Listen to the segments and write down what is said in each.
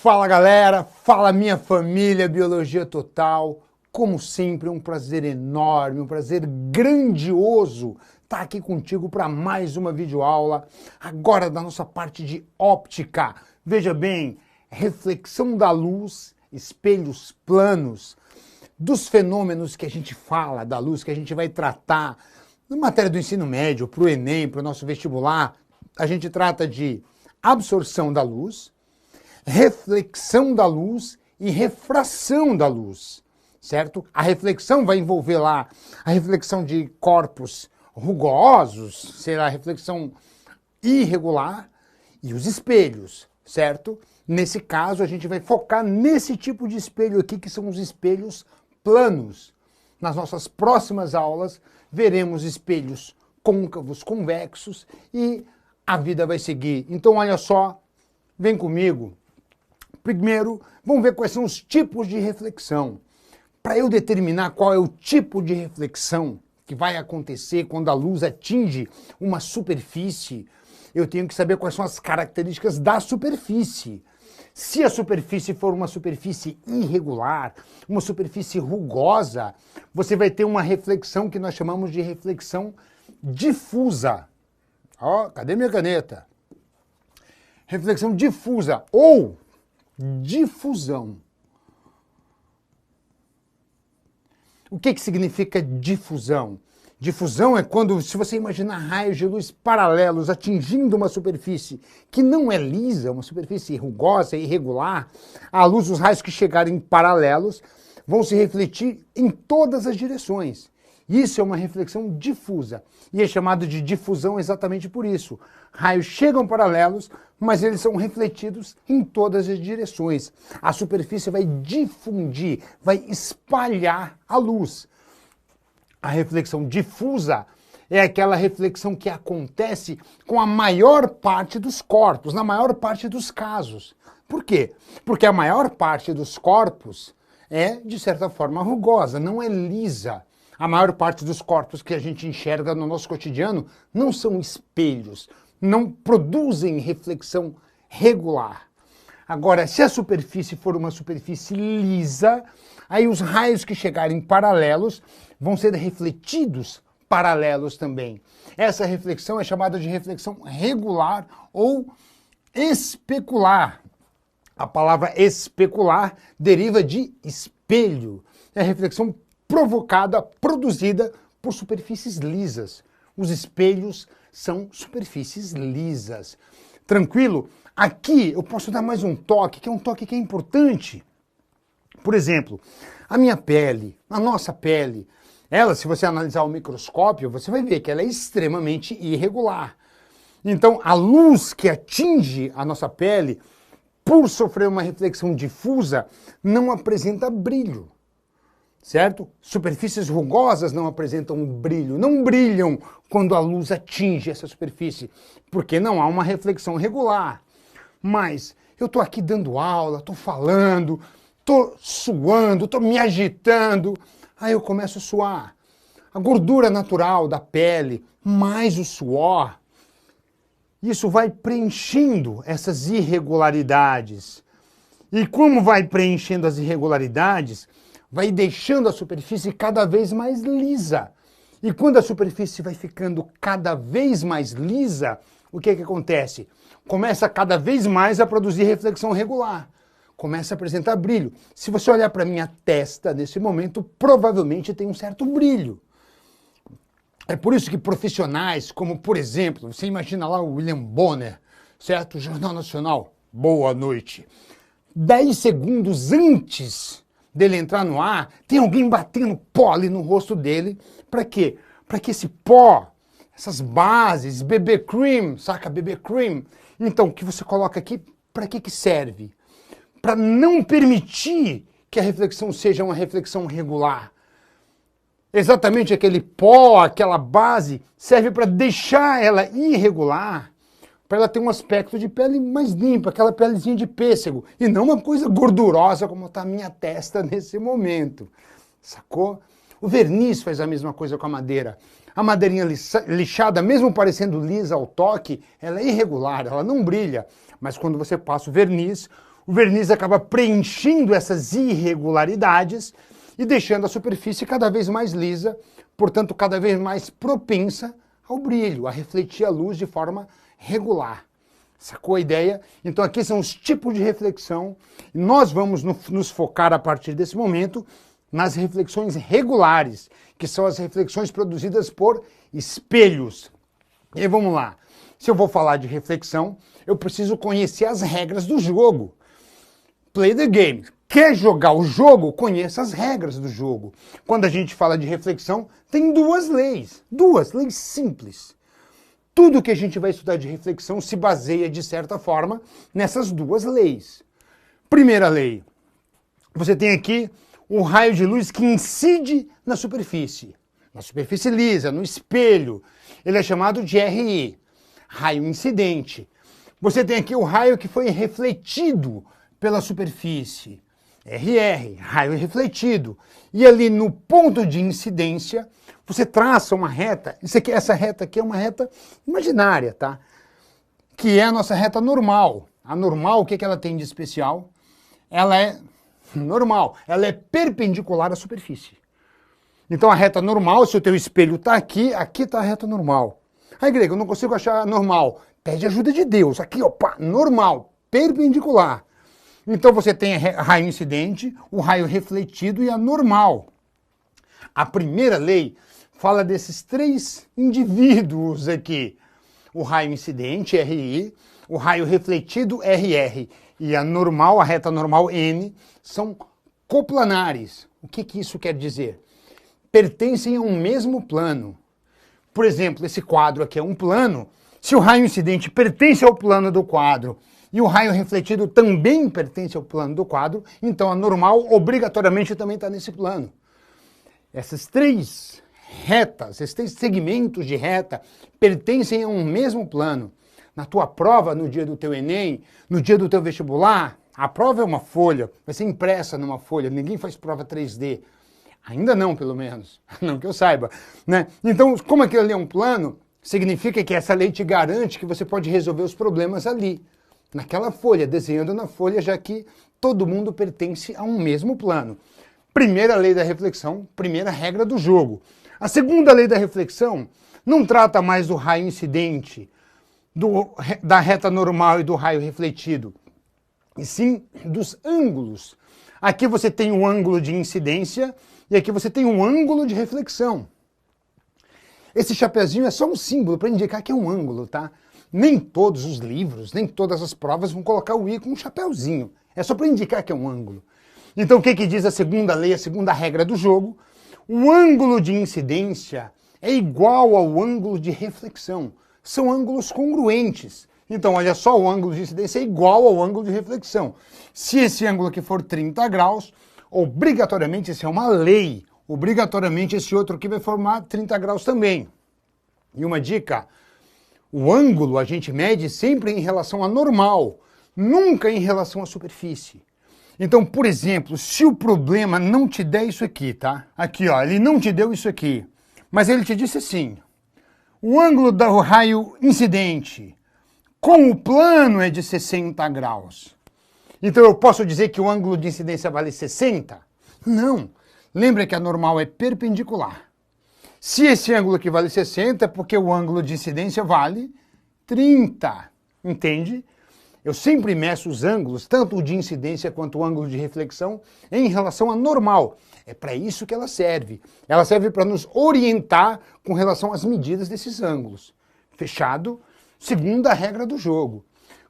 Fala galera, fala minha família Biologia Total. Como sempre, um prazer enorme, um prazer grandioso estar aqui contigo para mais uma videoaula, agora da nossa parte de óptica. Veja bem, reflexão da luz, espelhos planos, dos fenômenos que a gente fala da luz, que a gente vai tratar na matéria do ensino médio, para o Enem, para o nosso vestibular. A gente trata de absorção da luz, reflexão da luz e refração da luz, certo? A reflexão vai envolver lá a reflexão de corpos rugosos, será a reflexão irregular, e os espelhos, certo? Nesse caso, a gente vai focar nesse tipo de espelho aqui, que são os espelhos planos. Nas nossas próximas aulas, veremos espelhos côncavos, convexos, e a vida vai seguir. Então, olha só, vem comigo. Primeiro, vamos ver quais são os tipos de reflexão. Para eu determinar qual é o tipo de reflexão que vai acontecer quando a luz atinge uma superfície, eu tenho que saber quais são as características da superfície. Se a superfície for uma superfície irregular, uma superfície rugosa, você vai ter uma reflexão que nós chamamos de reflexão difusa. Ó, cadê minha caneta? Reflexão difusa ou difusão. O que significa difusão? Difusão é quando, se você imaginar raios de luz paralelos atingindo uma superfície que não é lisa, uma superfície rugosa e irregular, a luz, os raios que chegarem paralelos vão se refletir em todas as direções. Isso é uma reflexão difusa, e é chamado de difusão exatamente por isso. Raios chegam paralelos, mas eles são refletidos em todas as direções. A superfície vai difundir, vai espalhar a luz. A reflexão difusa é aquela reflexão que acontece com a maior parte dos corpos, na maior parte dos casos. Por quê? Porque a maior parte dos corpos é, de certa forma, rugosa, não é lisa. A maior parte dos corpos que a gente enxerga no nosso cotidiano não são espelhos, não produzem reflexão regular. Agora, se a superfície for uma superfície lisa, aí os raios que chegarem paralelos vão ser refletidos paralelos também. Essa reflexão é chamada de reflexão regular ou especular. A palavra especular deriva de espelho. É a reflexão provocada, produzida por superfícies lisas. Os espelhos são superfícies lisas. Tranquilo? Aqui eu posso dar mais um toque, que é um toque que é importante. Por exemplo, a minha pele, a nossa pele, ela, se você analisar o microscópio, você vai ver que ela é extremamente irregular. Então, a luz que atinge a nossa pele, por sofrer uma reflexão difusa, não apresenta brilho. Certo? Superfícies rugosas não apresentam brilho, não brilham quando a luz atinge essa superfície, porque não há uma reflexão regular. Mas eu estou aqui dando aula, estou falando, estou suando, estou me agitando, aí eu começo a suar. A gordura natural da pele, mais o suor, isso vai preenchendo essas irregularidades. E como vai preenchendo as irregularidades, vai deixando a superfície cada vez mais lisa. E quando a superfície vai ficando cada vez mais lisa, o que acontece? Começa cada vez mais a produzir reflexão regular. Começa a apresentar brilho. Se você olhar para a minha testa nesse momento, provavelmente tem um certo brilho. É por isso que profissionais, como por exemplo, você imagina lá o William Bonner, certo? Jornal Nacional, boa noite. 10 segundos antes dele entrar no ar, tem alguém batendo pó ali no rosto dele. Para quê? Para que esse pó, essas bases, BB cream, saca? BB cream. Então, o que você coloca aqui, para que serve? Para não permitir que a reflexão seja uma reflexão regular. Exatamente aquele pó, aquela base, serve para deixar ela irregular, para ela ter um aspecto de pele mais limpa, aquela pelezinha de pêssego, e não uma coisa gordurosa como está a minha testa nesse momento, sacou? O verniz faz a mesma coisa com a madeira. A madeirinha lixada, mesmo parecendo lisa ao toque, ela é irregular, ela não brilha, mas quando você passa o O verniz acaba preenchendo essas irregularidades e deixando a superfície cada vez mais lisa, portanto, cada vez mais propensa ao brilho, a refletir a luz de forma regular. Sacou a ideia? Então aqui são os tipos de reflexão. Nós vamos nos focar a partir desse momento nas reflexões regulares, que são as reflexões produzidas por espelhos. E aí, vamos lá. Se eu vou falar de reflexão, eu preciso conhecer as regras do jogo. Play the game. Quer jogar o jogo? Conheça as regras do jogo. Quando a gente fala de reflexão, tem duas leis simples. Tudo que a gente vai estudar de reflexão se baseia, de certa forma, nessas duas leis. Primeira lei, você tem aqui um raio de luz que incide na superfície lisa, no espelho. Ele é chamado de RI, raio incidente. Você tem aqui o raio que foi refletido pela superfície, RR, raio refletido. E ali no ponto de incidência, você traça uma reta. Essa reta aqui é uma reta imaginária, tá? Que é a nossa reta normal. A normal, o que ela tem de especial? Ela é normal, ela é perpendicular à superfície. Então a reta normal, se o teu espelho está aqui, aqui está a reta normal. Aí, Grego, eu não consigo achar normal. Pede ajuda de Deus. Aqui, ó, pá, normal, perpendicular. Então você tem raio incidente, o raio refletido e a normal. A primeira lei fala desses três indivíduos aqui. O raio incidente, RI, o raio refletido, RR, e a normal, a reta normal, N, são coplanares. O que isso quer dizer? Pertencem a um mesmo plano. Por exemplo, esse quadro aqui é um plano. Se o raio incidente pertence ao plano do quadro e o raio refletido também pertence ao plano do quadro, então a normal obrigatoriamente também está nesse plano. Essas três retas, esses três segmentos de reta pertencem a um mesmo plano. Na tua prova, no dia do teu Enem, no dia do teu vestibular, a prova é uma folha, vai ser impressa numa folha, ninguém faz prova 3D. Ainda não, pelo menos, não que eu saiba, né? Então, como aquilo ali é um plano, significa que essa lei te garante que você pode resolver os problemas ali, naquela folha, desenhando na folha, já que todo mundo pertence a um mesmo plano. Primeira lei da reflexão, primeira regra do jogo. A segunda lei da reflexão não trata mais do raio incidente, da reta normal e do raio refletido, e sim dos ângulos. Aqui você tem um ângulo de incidência e aqui você tem um ângulo de reflexão. Esse chapeuzinho é só um símbolo para indicar que é um ângulo, tá? Nem todos os livros, nem todas as provas vão colocar o I com um chapeuzinho. É só para indicar que é um ângulo. Então o que diz a segunda lei, a segunda regra do jogo? O ângulo de incidência é igual ao ângulo de reflexão. São ângulos congruentes. Então, olha só, o ângulo de incidência é igual ao ângulo de reflexão. Se esse ângulo aqui for 30 graus, obrigatoriamente, isso é uma lei, obrigatoriamente esse outro aqui vai formar 30 graus também. E uma dica, o ângulo a gente mede sempre em relação à normal, nunca em relação à superfície. Então, por exemplo, se o problema não te der isso aqui, tá? Aqui, ó, ele não te deu isso aqui, mas ele te disse assim, o ângulo do raio incidente com o plano é de 60 graus. Então eu posso dizer que o ângulo de incidência vale 60? Não. Lembra que a normal é perpendicular. Se esse ângulo aqui vale 60, é porque o ângulo de incidência vale 30. Entende? Eu sempre meço os ângulos, tanto o de incidência quanto o ângulo de reflexão, em relação à normal. É para isso que ela serve. Ela serve para nos orientar com relação às medidas desses ângulos. Fechado? Segunda regra do jogo.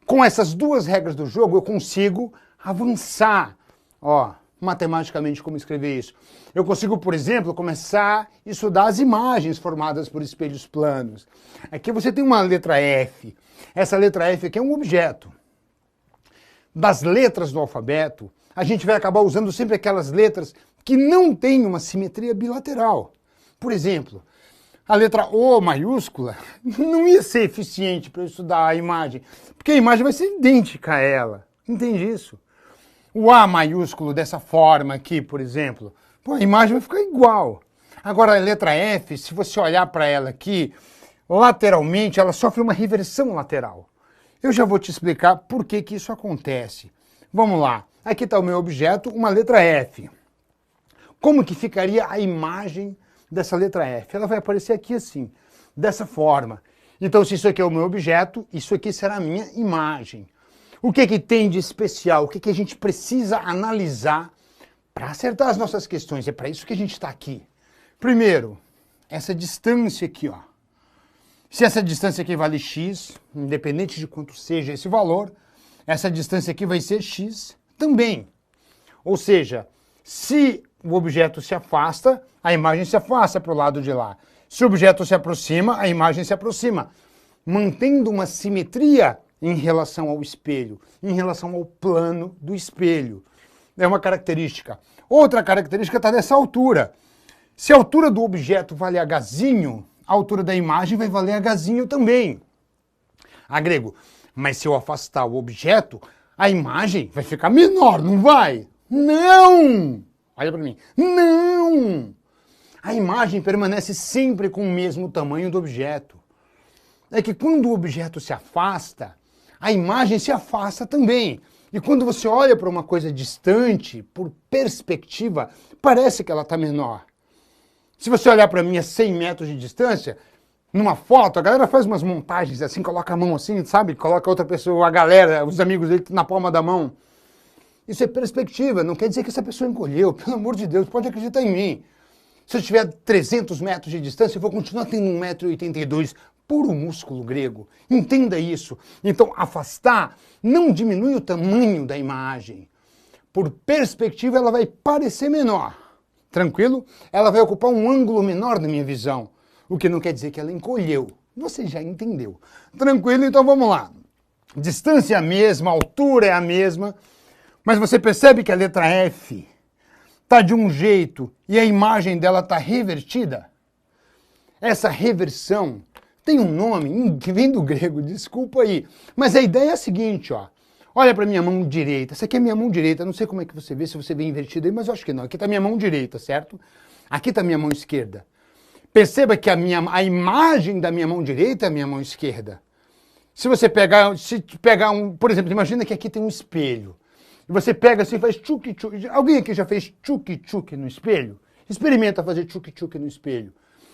Com essas duas regras do jogo, eu consigo avançar. Ó, matematicamente, como escrever isso? Eu consigo, por exemplo, começar a estudar as imagens formadas por espelhos planos. Aqui você tem uma letra F. Essa letra F aqui é um objeto. Das letras do alfabeto, a gente vai acabar usando sempre aquelas letras que não têm uma simetria bilateral. Por exemplo, a letra O maiúscula não ia ser eficiente para eu estudar a imagem, porque a imagem vai ser idêntica a ela. Entende isso? O A maiúsculo dessa forma aqui, por exemplo, pô, a imagem vai ficar igual. Agora a letra F, se você olhar para ela aqui, lateralmente ela sofre uma reversão lateral. Eu já vou te explicar por que isso acontece. Vamos lá. Aqui está o meu objeto, uma letra F. Como que ficaria a imagem dessa letra F? Ela vai aparecer aqui assim, dessa forma. Então, se isso aqui é o meu objeto, isso aqui será a minha imagem. O que que tem de especial? O que que a gente precisa analisar para acertar as nossas questões? É para isso que a gente está aqui. Primeiro, essa distância aqui, ó. Se essa distância aqui vale x, independente de quanto seja esse valor, essa distância aqui vai ser x também. Ou seja, se o objeto se afasta, a imagem se afasta para o lado de lá. Se o objeto se aproxima, a imagem se aproxima, mantendo uma simetria em relação ao espelho, em relação ao plano do espelho. É uma característica. Outra característica está nessa altura. Se a altura do objeto vale hzinho, a altura da imagem vai valer hzinho também. Grego, mas se eu afastar o objeto, a imagem vai ficar menor, não vai? Não! Olha para mim. Não! A imagem permanece sempre com o mesmo tamanho do objeto. É que quando o objeto se afasta, a imagem se afasta também. E quando você olha para uma coisa distante, por perspectiva, parece que ela está menor. Se você olhar para mim a 100 metros de distância, numa foto, a galera faz umas montagens assim, coloca a mão assim, sabe? Coloca outra pessoa, a galera, os amigos dele na palma da mão. Isso é perspectiva, não quer dizer que essa pessoa encolheu. Pelo amor de Deus, pode acreditar em mim. Se eu tiver 300 metros de distância, eu vou continuar tendo 1,82 m, puro músculo grego. Entenda isso. Então, afastar não diminui o tamanho da imagem. Por perspectiva, ela vai parecer menor. Tranquilo? Ela vai ocupar um ângulo menor na minha visão, o que não quer dizer que ela encolheu. Você já entendeu. Tranquilo? Então vamos lá. Distância é a mesma, altura é a mesma, mas você percebe que a letra F está de um jeito e a imagem dela está revertida? Essa reversão tem um nome que vem do grego, desculpa aí, mas a ideia é a seguinte, ó. Olha para minha mão direita, essa aqui é minha mão direita, não sei como é que você vê, se você vê invertido aí, mas eu acho que não. Aqui está minha mão direita, certo? Aqui está minha mão esquerda. Perceba que a imagem da minha mão direita é a minha mão esquerda. Se pegar por exemplo, imagina que aqui tem um espelho. E você pega assim e faz tchuc-tchuc. Alguém aqui já fez tchuc-tchuc no espelho? Experimenta fazer tchuc-tchuc no espelho.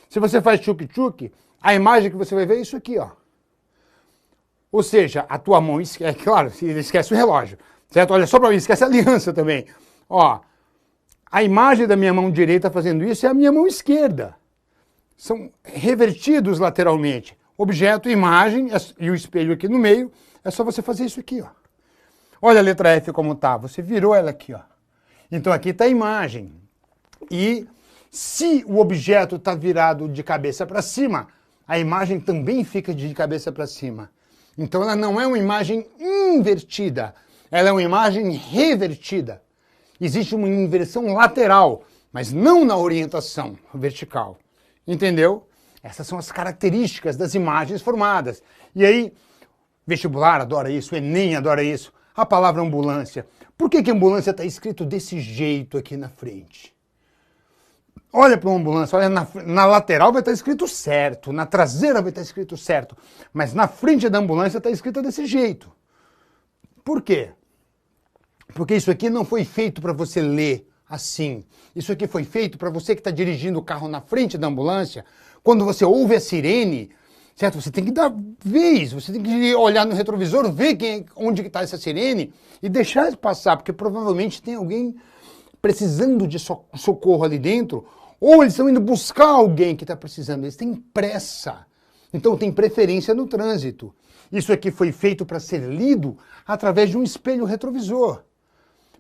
Se você faz tchuc-tchuc, a imagem que você vai ver é isso aqui, ó. Ou seja, a tua mão esquece, claro, esquece o relógio, certo? Olha só para mim, esquece a aliança também. Ó, a imagem da minha mão direita fazendo isso é a minha mão esquerda. São revertidos lateralmente. Objeto, imagem e o espelho aqui no meio, é só você fazer isso aqui, ó. Olha a letra F como tá, você virou ela aqui, ó. Então aqui está a imagem. E se o objeto está virado de cabeça para cima, a imagem também fica de cabeça para cima. Então ela não é uma imagem invertida, ela é uma imagem revertida. Existe uma inversão lateral, mas não na orientação vertical. Entendeu? Essas são as características das imagens formadas. E aí, vestibular adora isso, Enem adora isso. A palavra ambulância. Por que ambulância está escrito desse jeito aqui na frente? Olha para uma ambulância, olha na lateral vai estar escrito certo, na traseira vai estar escrito certo, mas na frente da ambulância está escrito desse jeito. Por quê? Porque isso aqui não foi feito para você ler assim. Isso aqui foi feito para você que está dirigindo o carro na frente da ambulância. Quando você ouve a sirene, certo? Você tem que dar vez, você tem que olhar no retrovisor, ver onde está essa sirene e deixar passar, porque provavelmente tem alguém precisando de socorro ali dentro, ou eles estão indo buscar alguém que está precisando, eles têm pressa. Então tem preferência no trânsito. Isso aqui foi feito para ser lido através de um espelho retrovisor.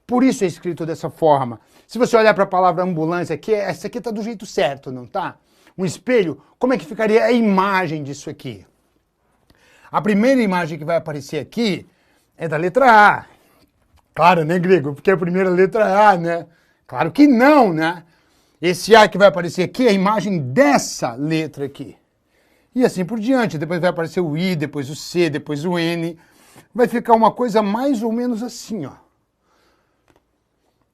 Por isso é escrito dessa forma. Se você olhar para a palavra ambulância aqui, essa aqui está do jeito certo, não está? Um espelho, como é que ficaria a imagem disso aqui? A primeira imagem que vai aparecer aqui é da letra A. Claro, né, grego? Porque é a primeira letra A, né? Claro que não, né? Esse A que vai aparecer aqui é a imagem dessa letra aqui. E assim por diante. Depois vai aparecer o I, depois o C, depois o N. Vai ficar uma coisa mais ou menos assim, ó.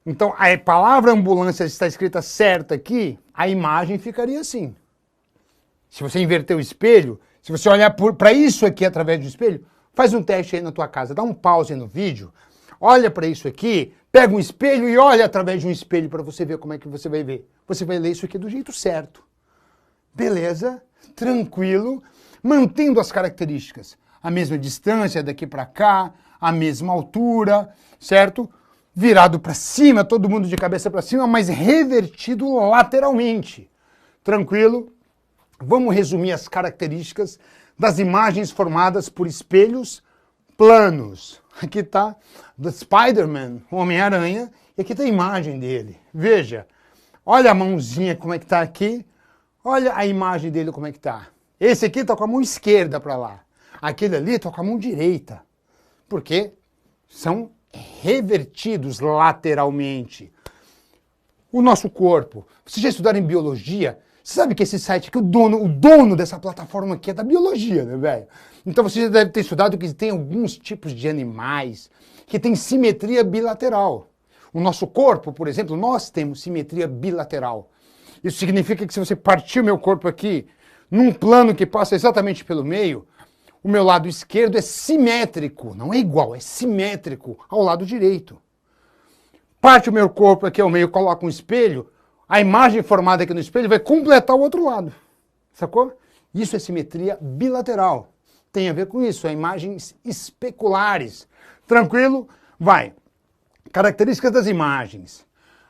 Então, a palavra ambulância está escrita certa aqui, a imagem ficaria assim. Se você inverter o espelho, se você olhar para isso aqui através do espelho, faz um teste aí na tua casa, dá um pause no vídeo, olha para isso aqui, pega um espelho e olha através de um espelho para você ver como é que você vai ver. Você vai ler isso aqui do jeito certo. Beleza? Tranquilo, mantendo as características. A mesma distância daqui para cá, a mesma altura, certo? Virado para cima, todo mundo de cabeça para cima, mas revertido lateralmente. Tranquilo? Vamos resumir as características das imagens formadas por espelhos planos. Aqui está The Spider-Man, o Homem-Aranha, e aqui está a imagem dele. Veja, olha a mãozinha como é que está aqui, olha a imagem dele como é que está. Esse aqui está com a mão esquerda para lá, aquele ali está com a mão direita, porque são revertidos lateralmente. O nosso corpo, vocês já estudaram em biologia? Você sabe que esse site aqui, o dono dessa plataforma aqui é da biologia, né, velho? Então você já deve ter estudado que tem alguns tipos de animais que têm simetria bilateral. O nosso corpo, por exemplo, nós temos simetria bilateral. Isso significa que se você partir o meu corpo aqui num plano que passa exatamente pelo meio, o meu lado esquerdo é simétrico, não é igual, é simétrico ao lado direito. Parte o meu corpo aqui ao meio, coloca um espelho, a imagem formada aqui no espelho vai completar o outro lado. Sacou? Isso é simetria bilateral. Tem a ver com isso, é imagens especulares. Tranquilo? Vai. Características das imagens.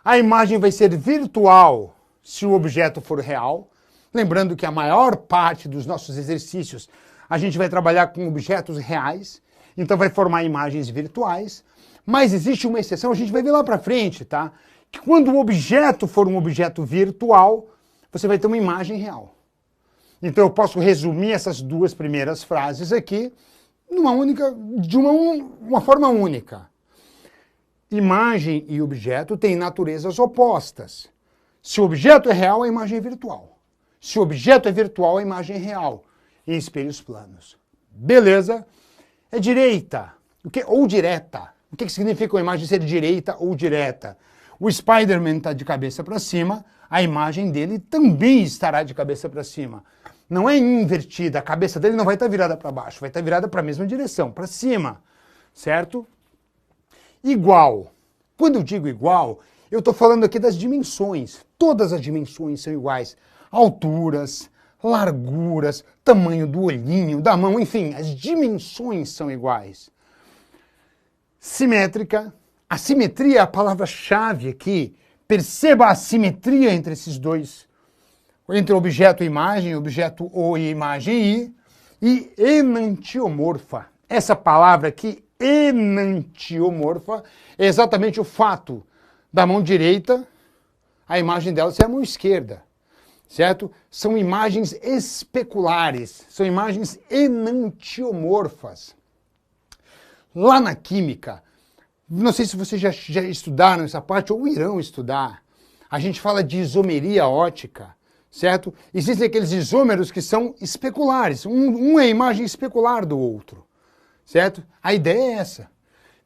A imagem vai ser virtual se o objeto for real. Lembrando que a maior parte dos nossos exercícios a gente vai trabalhar com objetos reais, então vai formar imagens virtuais. Mas existe uma exceção, a gente vai ver lá para frente, tá? Que quando o objeto for um objeto virtual, você vai ter uma imagem real. Então eu posso resumir essas duas primeiras frases aqui de uma forma única. Imagem e objeto têm naturezas opostas. Se o objeto é real, a imagem é virtual. Se o objeto é virtual, a imagem é real, em espelhos planos. Beleza? É direita, ou direta. O que significa uma imagem ser direita ou direta? O Spider-Man está de cabeça para cima, a imagem dele também estará de cabeça para cima. Não é invertida, a cabeça dele não vai estar virada para baixo, vai estar virada para a mesma direção, para cima, certo? Igual. Quando eu digo igual, eu estou falando aqui das dimensões. Todas as dimensões são iguais. Alturas, larguras, tamanho do olhinho, da mão, enfim, as dimensões são iguais. Simétrica. A simetria é a palavra-chave aqui. Perceba a simetria entre esses dois. Entre objeto e imagem, objeto O e imagem I. E enantiomorfa. Essa palavra aqui, enantiomorfa, é exatamente o fato da mão direita, a imagem dela ser a mão esquerda. Certo? São imagens especulares. São imagens enantiomorfas. Lá na química, não sei se vocês já estudaram essa parte ou irão estudar, a gente fala de isomeria ótica, certo? Existem aqueles isômeros que são especulares, um é a imagem especular do outro, certo? A ideia é essa.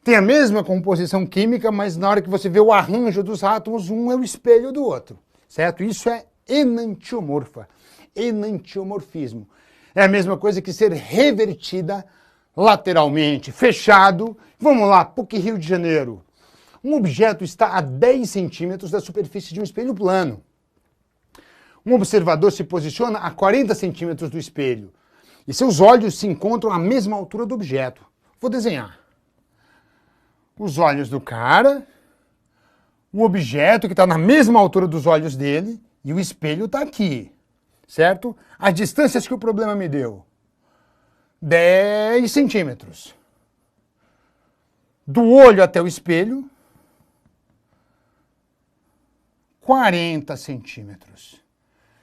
Tem a mesma composição química, mas na hora que você vê o arranjo dos átomos, um é o espelho do outro, certo? Isso é enantiomorfa, enantiomorfismo. É a mesma coisa que ser revertida lateralmente, fechado. Vamos lá, PUC Rio de Janeiro. Um objeto está a 10 centímetros da superfície de um espelho plano. Um observador se posiciona a 40 centímetros do espelho e seus olhos se encontram à mesma altura do objeto. Vou desenhar. Os olhos do cara, o objeto que está na mesma altura dos olhos dele e o espelho está aqui, certo? As distâncias que o problema me deu. 10 centímetros. Do olho até o espelho, 40 centímetros.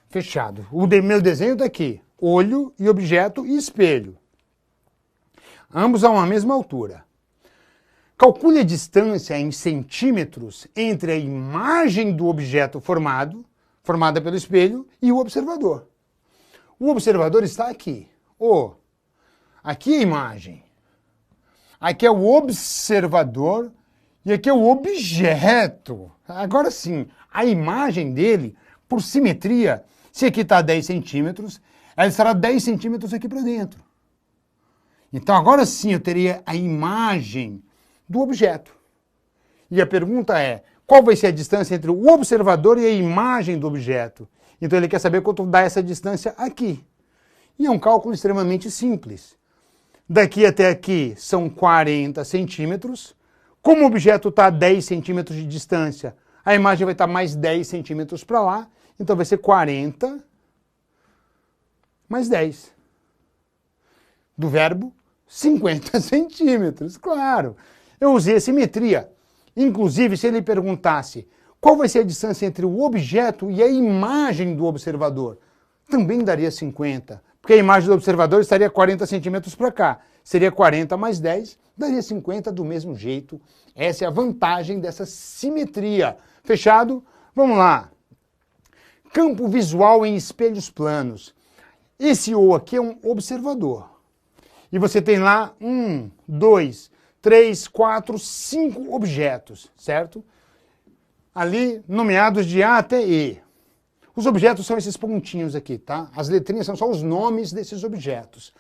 Fechado. O meu desenho está aqui. Olho e objeto e espelho. Ambos a uma mesma altura. Calcule a distância em centímetros entre a imagem do objeto formada pelo espelho, e o observador. O observador está aqui. Aqui é a imagem. Aqui é o observador e aqui é o objeto. Agora sim, a imagem dele, por simetria, se aqui está 10 centímetros, ela estará 10 centímetros aqui para dentro. Então agora sim eu teria a imagem do objeto. E a pergunta é, qual vai ser a distância entre o observador e a imagem do objeto? Então ele quer saber quanto dá essa distância aqui. E é um cálculo extremamente simples. Daqui até aqui são 40 centímetros. Como o objeto está a 10 centímetros de distância, a imagem vai estar mais 10 centímetros para lá. Então vai ser 40 mais 10. Do verbo 50 centímetros, claro. Eu usei a simetria. Inclusive, se ele perguntasse qual vai ser a distância entre o objeto e a imagem do observador, também daria 50, porque a imagem do observador estaria 40 centímetros para cá. Seria 40 mais 10, daria 50 do mesmo jeito. Essa é a vantagem dessa simetria. Fechado? Vamos lá. Campo visual em espelhos planos. Esse O aqui é um observador. E você tem lá 1, 2, 3, 4, 5 objetos, certo? Ali nomeados de A até E. Os objetos são esses pontinhos aqui, tá? As letrinhas são só os nomes desses objetos.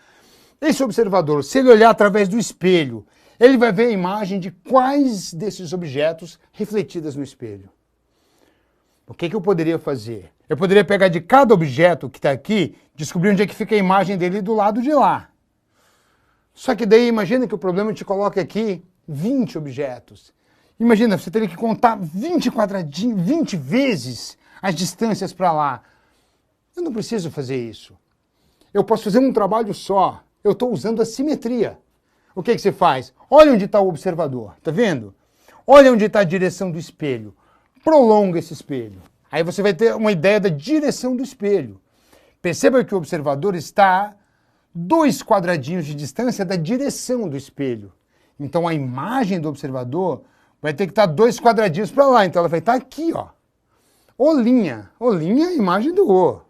Esse observador, se ele olhar através do espelho, ele vai ver a imagem de quais desses objetos refletidas no espelho. O que eu poderia fazer? Eu poderia pegar de cada objeto que está aqui, descobrir onde é que fica a imagem dele do lado de lá. Só que daí, imagina que o problema te coloca aqui 20 objetos. Imagina, você teria que contar 20 quadradinhos, 20 vezes as distâncias para lá. Eu não preciso fazer isso. Eu posso fazer um trabalho só. Eu estou usando a simetria. O que você faz? Olha onde está o observador, tá vendo? Olha onde está a direção do espelho. Prolonga esse espelho. Aí você vai ter uma ideia da direção do espelho. Perceba que o observador está a 2 quadradinhos de distância da direção do espelho. Então a imagem do observador vai ter que estar 2 quadradinhos para lá. Então ela vai estar aqui, ó. Olinha. Olinha é a imagem do O.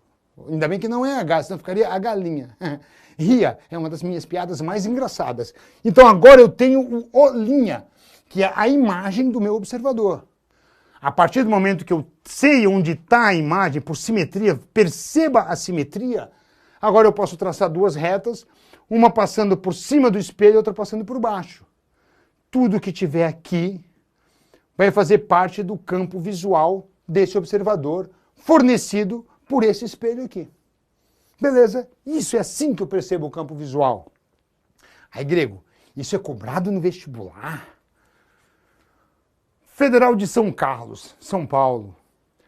Ainda bem que não é H, senão ficaria a galinha. Ria é uma das minhas piadas mais engraçadas. Então agora eu tenho o Olinha, que é a imagem do meu observador. A partir do momento que eu sei onde está a imagem, por simetria, perceba a simetria, agora eu posso traçar 2 retas, uma passando por cima do espelho e outra passando por baixo. Tudo que tiver aqui vai fazer parte do campo visual desse observador, fornecido por esse espelho aqui. Beleza? Isso é assim que eu percebo o campo visual. Aí, grego, isso é cobrado no vestibular? Federal de São Carlos, São Paulo.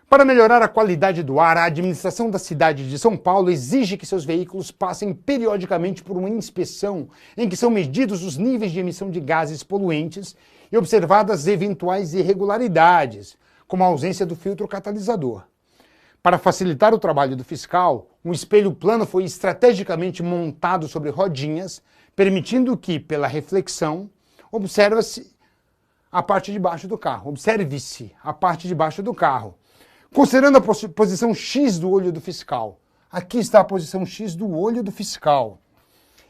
Para melhorar a qualidade do ar, a administração da cidade de São Paulo exige que seus veículos passem periodicamente por uma inspeção em que são medidos os níveis de emissão de gases poluentes e observadas eventuais irregularidades, como a ausência do filtro catalisador. Para facilitar o trabalho do fiscal, um espelho plano foi estrategicamente montado sobre rodinhas, permitindo que, pela reflexão, observe-se a parte de baixo do carro. Observe-se a parte de baixo do carro. Considerando a posição X do olho do fiscal. Aqui está a posição X do olho do fiscal.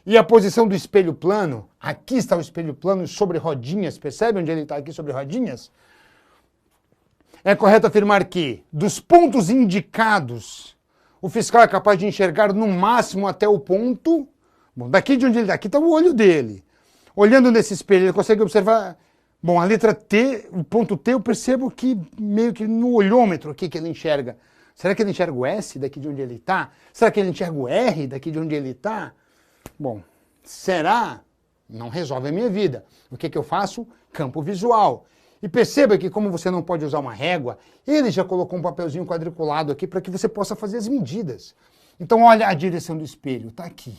E a posição do espelho plano. Aqui está o espelho plano sobre rodinhas. Percebe onde ele está aqui sobre rodinhas? É correto afirmar que, dos pontos indicados, o fiscal é capaz de enxergar no máximo até o ponto... Bom, daqui de onde ele está, aqui está o olho dele. Olhando nesse espelho, ele consegue observar... Bom, a letra T, o ponto T, eu percebo que meio que no olhômetro aqui que ele enxerga. Será que ele enxerga o S daqui de onde ele está? Será que ele enxerga o R daqui de onde ele está? Bom, será? Não resolve a minha vida. O que eu faço? Campo visual. E perceba que, como você não pode usar uma régua, ele já colocou um papelzinho quadriculado aqui para que você possa fazer as medidas. Então, olha a direção do espelho, está aqui.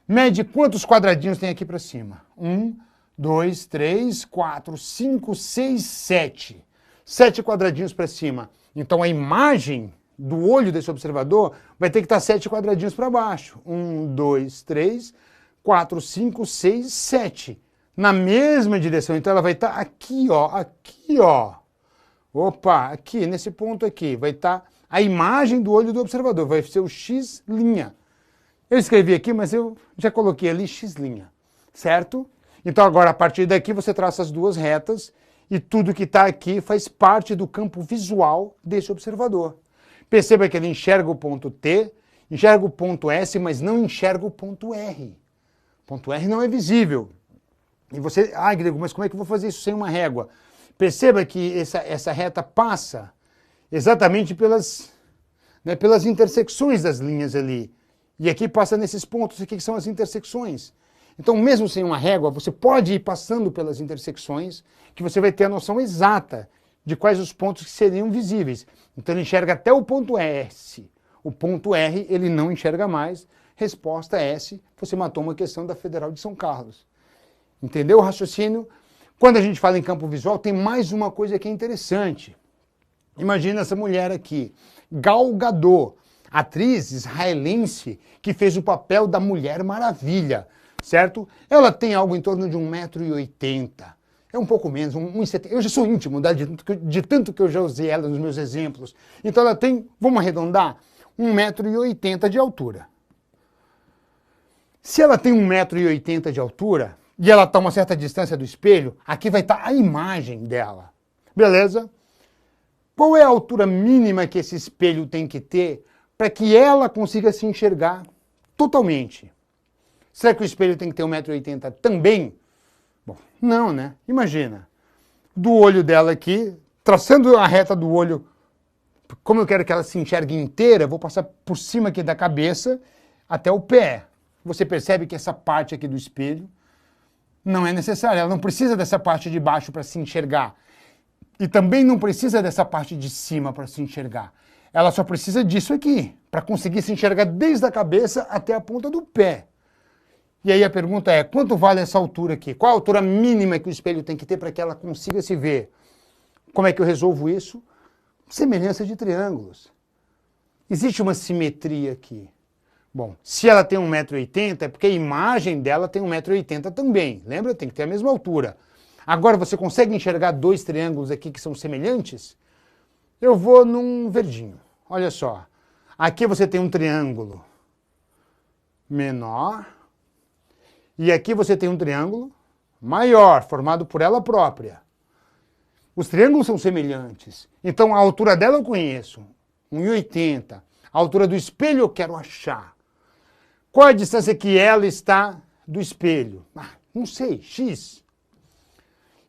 Mede quantos quadradinhos tem aqui para cima. 1, 2, 3, 4, 5, 6, 7. 7 quadradinhos para cima. Então, a imagem do olho desse observador vai ter que estar 7 quadradinhos para baixo. 1, 2, 3, 4, 5, 6, 7. Na mesma direção, então ela vai estar aqui, ó, aqui, ó. Opa, aqui, nesse ponto aqui, vai estar a imagem do olho do observador, vai ser o X'. Eu escrevi aqui, mas eu já coloquei ali X', certo? Então agora, a partir daqui, você traça as 2 retas e tudo que está aqui faz parte do campo visual desse observador. Perceba que ele enxerga o ponto T, enxerga o ponto S, mas não enxerga o ponto R. O ponto R não é visível. E você, Grego, mas como é que eu vou fazer isso sem uma régua? Perceba que essa reta passa exatamente pelas intersecções das linhas ali. E aqui passa nesses pontos aqui que são as intersecções. Então, mesmo sem uma régua, você pode ir passando pelas intersecções, que você vai ter a noção exata de quais os pontos que seriam visíveis. Então, ele enxerga até o ponto S. O ponto R, ele não enxerga mais. Resposta S, você matou uma questão da Federal de São Carlos. Entendeu o raciocínio? Quando a gente fala em campo visual, tem mais uma coisa que é interessante. Imagina essa mulher aqui, Gal Gadot, atriz israelense que fez o papel da Mulher Maravilha, certo? Ela tem algo em torno de 1,80 m. É um pouco menos, 1,70 m. Eu já sou íntimo de tanto que eu já usei ela nos meus exemplos. Então ela tem, vamos arredondar, 1,80 m de altura. Se ela tem 1,80 m de altura e ela está a uma certa distância do espelho, aqui vai estar a imagem dela. Beleza? Qual é a altura mínima que esse espelho tem que ter para que ela consiga se enxergar totalmente? Será que o espelho tem que ter 1,80 m também? Bom, não, né? Imagina, do olho dela aqui, traçando a reta do olho, como eu quero que ela se enxergue inteira, vou passar por cima aqui da cabeça até o pé. Você percebe que essa parte aqui do espelho não é necessária, ela não precisa dessa parte de baixo para se enxergar. E também não precisa dessa parte de cima para se enxergar. Ela só precisa disso aqui, para conseguir se enxergar desde a cabeça até a ponta do pé. E aí a pergunta é, quanto vale essa altura aqui? Qual a altura mínima que o espelho tem que ter para que ela consiga se ver? Como é que eu resolvo isso? Semelhança de triângulos. Existe uma simetria aqui. Bom, se ela tem 1,80 m, é porque a imagem dela tem 1,80 m também. Lembra? Tem que ter a mesma altura. Agora, você consegue enxergar dois triângulos aqui que são semelhantes? Eu vou num verdinho. Olha só. Aqui você tem um triângulo menor. E aqui você tem um triângulo maior, formado por ela própria. Os triângulos são semelhantes. Então, a altura dela eu conheço. 1,80 m. A altura do espelho eu quero achar. Qual a distância que ela está do espelho? Não sei, X.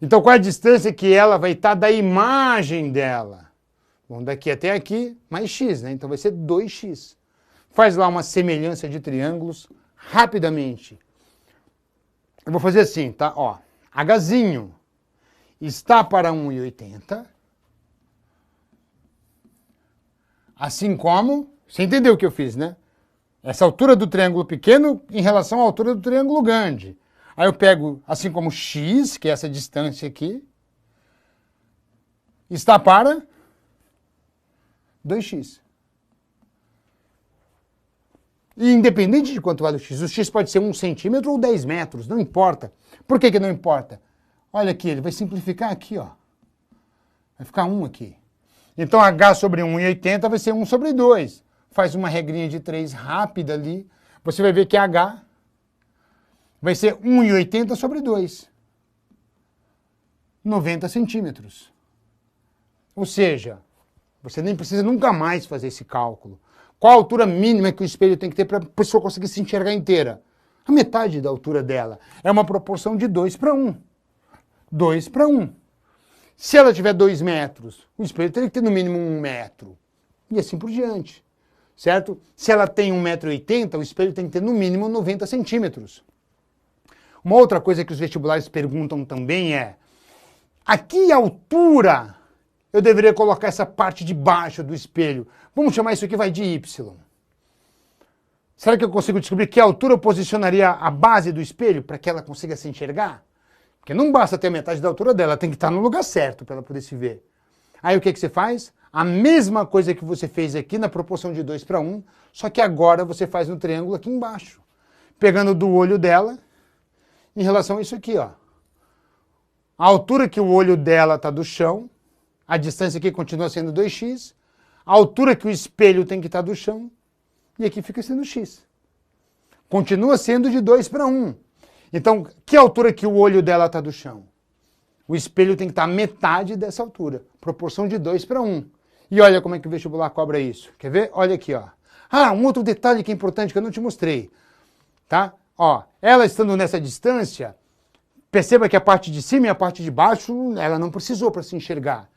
Então, qual a distância que ela vai estar da imagem dela? Bom, daqui até aqui, mais X, né? Então vai ser 2x. Faz lá uma semelhança de triângulos rapidamente. Eu vou fazer assim, tá? Ó, Hzinho está para 1,80 m. Assim como, você entendeu o que eu fiz, né? Essa altura do triângulo pequeno em relação à altura do triângulo grande. Aí eu pego, assim como x, que é essa distância aqui, está para 2x. E independente de quanto vale o x pode ser 1 centímetro ou 10 metros, não importa. Por que não importa? Olha aqui, ele vai simplificar aqui, ó. Vai ficar 1 aqui. Então h sobre 1,80 vai ser 1 sobre 2. Faz uma regrinha de 3 rápida ali, você vai ver que h vai ser 1,80 sobre 2. 90 centímetros. Ou seja, você nem precisa nunca mais fazer esse cálculo. Qual a altura mínima que o espelho tem que ter para a pessoa conseguir se enxergar inteira? A metade da altura dela. É uma proporção de 2 para 1. 2 para 1. Se ela tiver 2 metros, o espelho teria que ter no mínimo 1 metro. E assim por diante. Certo? Se ela tem 1,80 m, o espelho tem que ter no mínimo 90 centímetros. Uma outra coisa que os vestibulares perguntam também é: a que altura eu deveria colocar essa parte de baixo do espelho? Vamos chamar isso aqui vai de Y. Será que eu consigo descobrir que altura eu posicionaria a base do espelho para que ela consiga se enxergar? Porque não basta ter a metade da altura dela, tem que estar no lugar certo para ela poder se ver. Aí o que você faz? A mesma coisa que você fez aqui na proporção de 2 para 1, só que agora você faz um triângulo aqui embaixo. Pegando do olho dela em relação a isso aqui, ó. A altura que o olho dela está do chão, a distância aqui continua sendo 2x, a altura que o espelho tem que estar do chão, e aqui fica sendo x. Continua sendo de 2 para 1. Então, que altura que o olho dela está do chão? O espelho tem que estar a metade dessa altura, proporção de 2 para 1. E olha como é que o vestibular cobra isso. Quer ver? Olha aqui, ó. Um outro detalhe que é importante que eu não te mostrei. Tá? Ó, ela estando nessa distância, Perceba que a parte de cima e a parte de baixo, ela não precisou para se enxergar.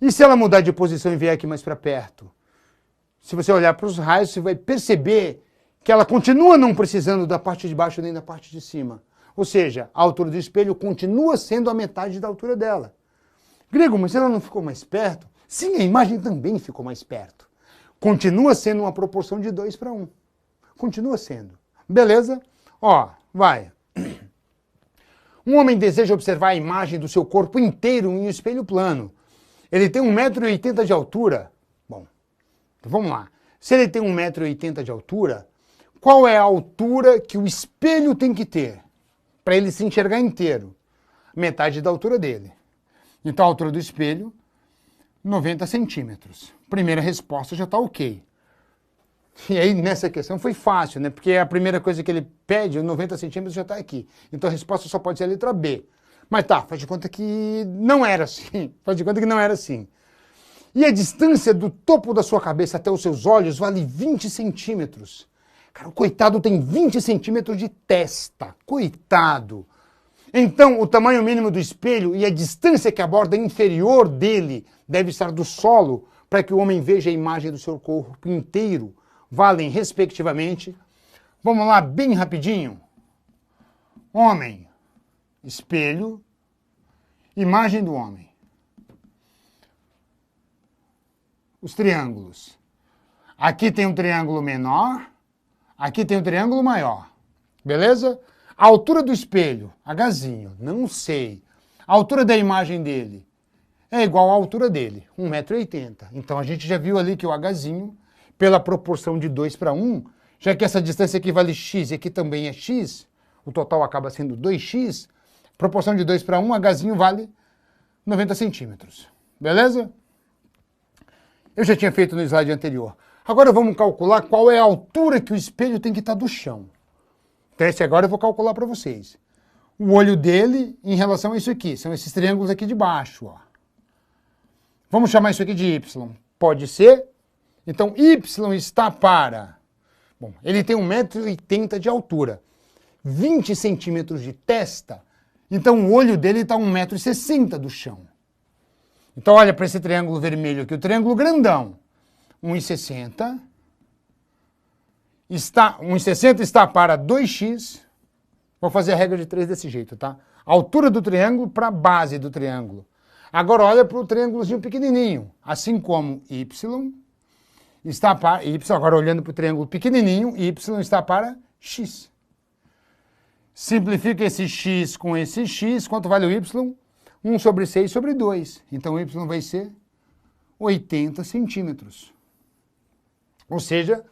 E se ela mudar de posição e vier aqui mais para perto? Se você olhar para os raios, você vai perceber que ela continua não precisando da parte de baixo nem da parte de cima. Ou seja, a altura do espelho continua sendo a metade da altura dela. Grego, mas ela não ficou mais perto? Sim, a imagem também ficou mais perto. Continua sendo uma proporção de 2:1. Continua sendo. Beleza? Ó, vai. Um homem deseja observar a imagem do seu corpo inteiro em um espelho plano. Ele tem 1,80 m de altura. Bom, então vamos lá. Se ele tem 1,80 m de altura, qual é a altura que o espelho tem que ter para ele se enxergar inteiro? Metade da altura dele. Então a altura do espelho, 90 centímetros. Primeira resposta já está ok. E aí, nessa questão, foi fácil, né? Porque a primeira coisa que ele pede, 90 centímetros, já está aqui. Então a resposta só pode ser a letra B. Mas tá, faz de conta que não era assim. Faz de conta que não era assim. E a distância do topo da sua cabeça até os seus olhos vale 20 centímetros. Cara, o coitado tem 20 centímetros de testa. Coitado. Então, o tamanho mínimo do espelho e a distância que a borda inferior dele deve estar do solo para que o homem veja a imagem do seu corpo inteiro valem, respectivamente. Vamos lá, bem rapidinho. Homem, espelho, imagem do homem. Os triângulos. Aqui tem um triângulo menor, aqui tem um triângulo maior. Beleza? A altura do espelho, Hzinho, não sei. A altura da imagem dele é igual à altura dele, 1,80 m. Então a gente já viu ali que o Hzinho, pela proporção de 2:1, já que essa distância aqui vale x e aqui também é x, o total acaba sendo 2x, proporção de 2:1, Hzinho vale 90 centímetros. Beleza? Eu já tinha feito no slide anterior. Agora vamos calcular qual é a altura que o espelho tem que estar do chão. Então esse agora eu vou calcular para vocês. O olho dele em relação a isso aqui, são esses triângulos aqui de baixo, ó. Vamos chamar isso aqui de y. Pode ser? Então y está para... Bom, ele tem 1,80 m de altura, 20 centímetros de testa, então o olho dele está a 1,60 m do chão. Então olha para esse triângulo vermelho aqui, o triângulo grandão, 1,60 m. 1,60 está para 2x. Vou fazer a regra de 3 desse jeito, tá? A altura do triângulo para a base do triângulo. Agora olha para o triângulozinho pequenininho. Assim como y está para... agora olhando para o triângulo pequenininho, y está para x. Simplifica esse x com esse x. Quanto vale o y? 1/6/2. Então o y vai ser 80 centímetros. Ou seja,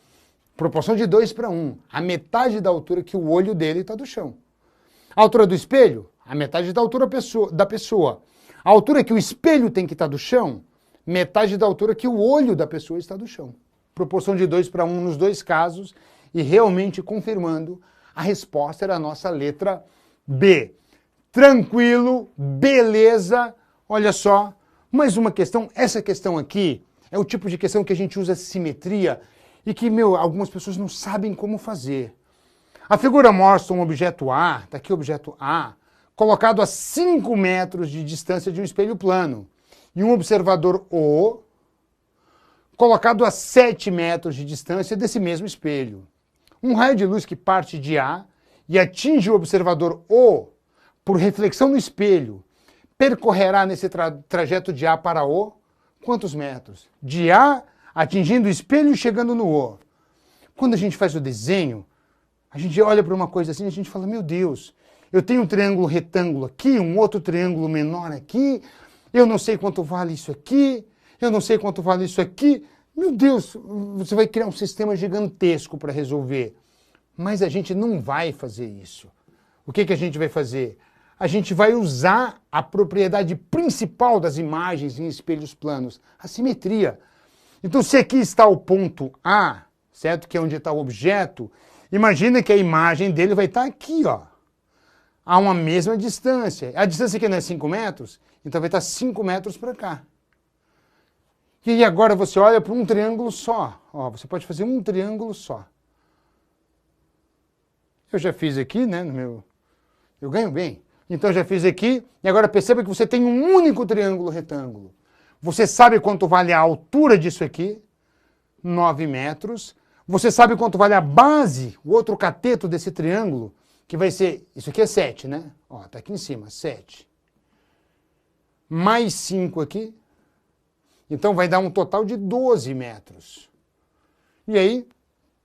proporção de 2:1. A metade da altura que o olho dele está do chão. A altura do espelho? A metade da altura da pessoa. A altura que o espelho tem que estar do chão? Metade da altura que o olho da pessoa está do chão. Proporção de 2:1 nos dois casos. E realmente confirmando, a resposta era a nossa letra B. Tranquilo, beleza. Olha só, mais uma questão. Essa questão aqui é o tipo de questão que a gente usa simetria e que, algumas pessoas não sabem como fazer. A figura mostra um objeto A, está aqui o objeto A, colocado a 5 metros de distância de um espelho plano, e um observador O, colocado a 7 metros de distância desse mesmo espelho. Um raio de luz que parte de A e atinge o observador O por reflexão no espelho, percorrerá nesse trajeto de A para O quantos metros? De A atingindo o espelho e chegando no O. Quando a gente faz o desenho, a gente olha para uma coisa assim e a gente fala, meu Deus, eu tenho um triângulo retângulo aqui, um outro triângulo menor aqui, eu não sei quanto vale isso aqui, eu não sei quanto vale isso aqui. Meu Deus, você vai criar um sistema gigantesco para resolver. Mas a gente não vai fazer isso. O que a gente vai fazer? A gente vai usar a propriedade principal das imagens em espelhos planos, a simetria. Então, se aqui está o ponto A, certo? Que é onde está o objeto, imagina que a imagem dele vai estar aqui, ó, a uma mesma distância. A distância aqui não é 5 metros, então vai estar 5 metros para cá. E agora você olha para um triângulo só. Ó, você pode fazer um triângulo só. Eu já fiz aqui, né, eu ganho bem. Então já fiz aqui, e agora perceba que você tem um único triângulo retângulo. Você sabe quanto vale a altura disso aqui? 9 metros. Você sabe quanto vale a base, o outro cateto desse triângulo, que vai ser, isso aqui é 7, né? Ó, tá aqui em cima, 7. Mais 5 aqui. Então vai dar um total de 12 metros. E aí,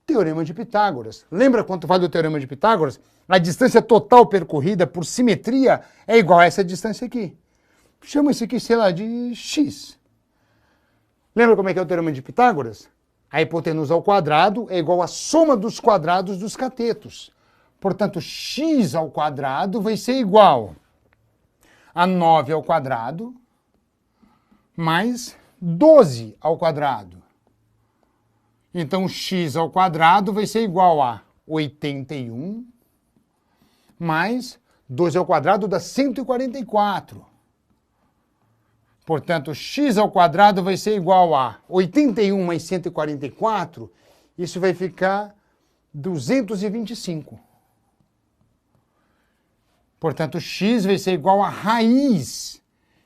Teorema de Pitágoras. Lembra quanto vale o Teorema de Pitágoras? A distância total percorrida por simetria é igual a essa distância aqui. Chama isso aqui, sei lá, de x. Lembra como é que é o Teorema de Pitágoras? A hipotenusa ao quadrado é igual à soma dos quadrados dos catetos. Portanto, x ao quadrado vai ser igual a 9 ao quadrado mais 12 ao quadrado. Então, x ao quadrado vai ser igual a 81 mais 12 ao quadrado dá 144. Portanto, x ao quadrado vai ser igual a 81 mais 144, isso vai ficar 225. Portanto, x vai ser igual a raiz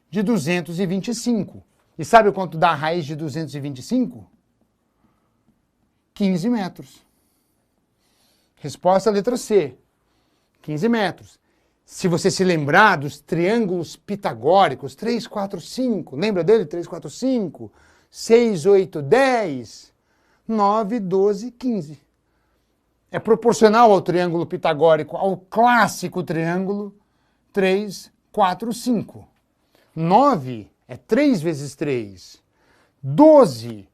de 225. E sabe quanto dá a raiz de 225? 15 metros. Resposta letra C. 15 metros. Se você se lembrar dos triângulos pitagóricos, 3, 4, 5, lembra dele? 3, 4, 5, 6, 8, 10, 9, 12, 15. É proporcional ao triângulo pitagórico, ao clássico triângulo 3, 4, 5. 9 é 3 vezes 3. 12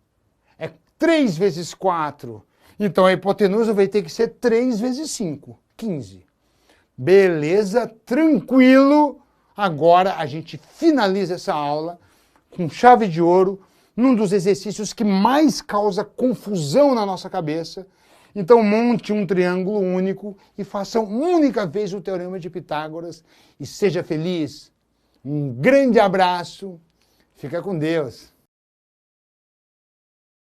é 3 vezes 4. Então a hipotenusa vai ter que ser 3 vezes 5, 15. Beleza, tranquilo. Agora a gente finaliza essa aula com chave de ouro, num dos exercícios que mais causa confusão na nossa cabeça. Então monte um triângulo único e faça uma única vez o Teorema de Pitágoras e seja feliz. Um grande abraço. Fica com Deus.